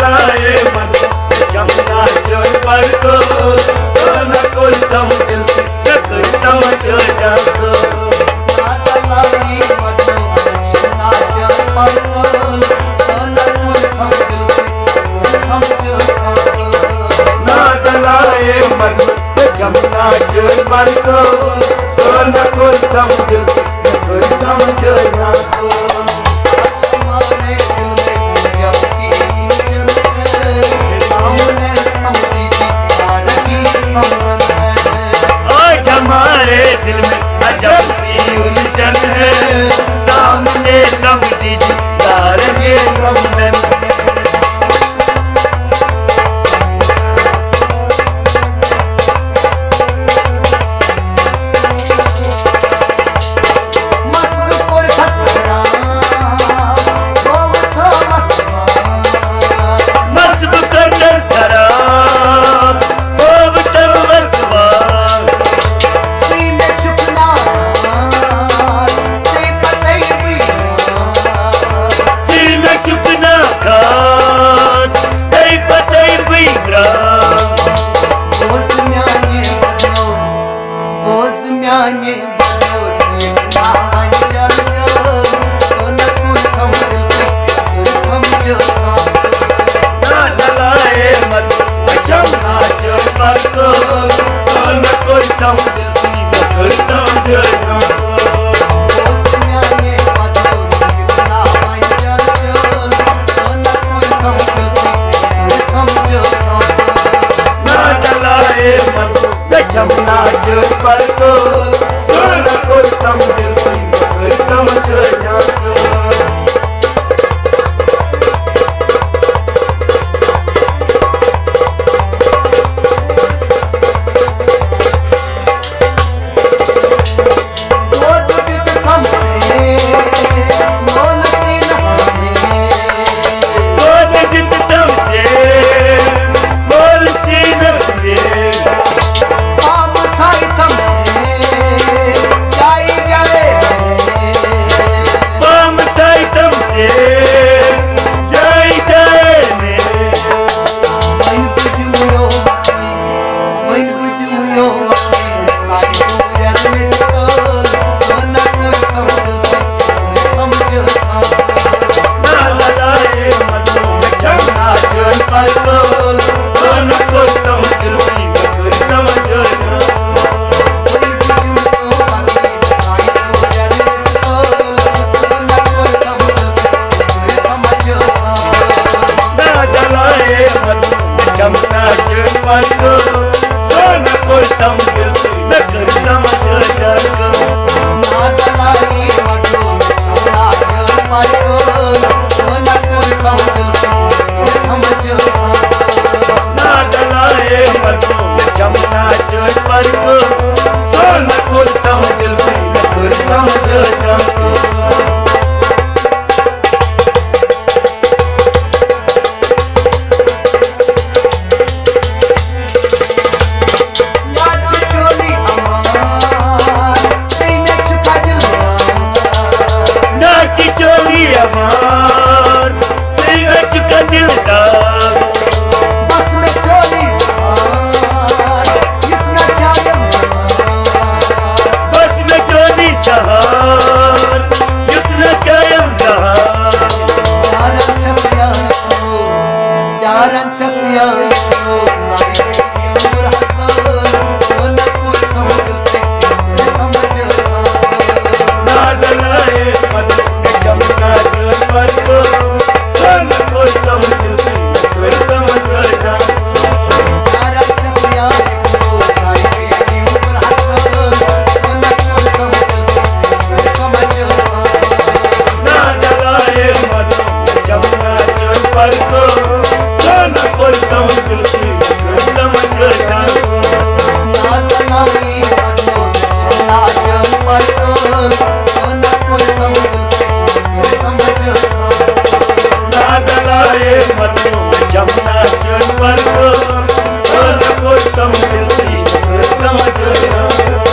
दलाए मन जमुना चोर पर को सोना कोलतम दिल से न करतम जो जाको ना दलाए मन जमुना चोर पर को सोना कोलतम दिल से हम जो जाको ना दलाए मन जमुना चोर पर को सोना कोलतम दिल से न करतम जो जाको हमारे दिल में जब सी सामने समझी तारगी समरन है आज हमारे दिल में अजब सी उलझन है सामने सब दीजिए तारगे समदन जमुना चोर पर को सोना कोलतम दिल से करतम जो जाको जमुना चोर पर को सोना कोलतम दिल से न करतम जो जाको ना दलाए मन जमुना चोर पर को सोना कोलतम दिल से हम जो ना दलाए मन जमुना चोर पर को सोना कोलतम दिल से न करतम जो जाको जमुना चोर पर को सोना कोलतम दिल से करतम जो जाको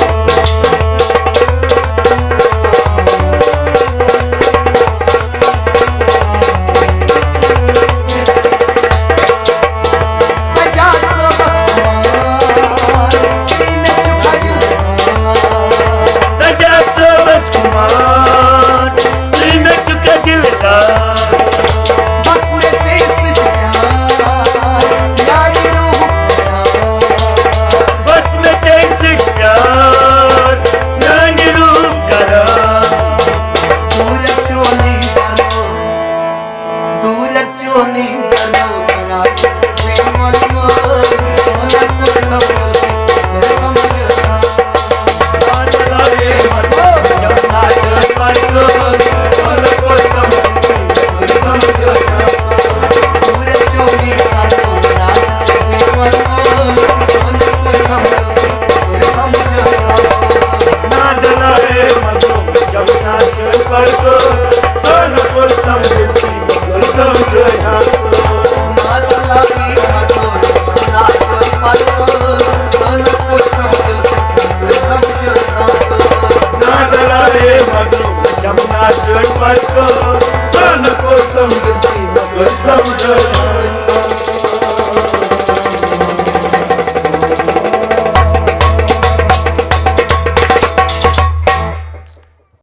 पर को सन को तुम दिल से न करता हूँ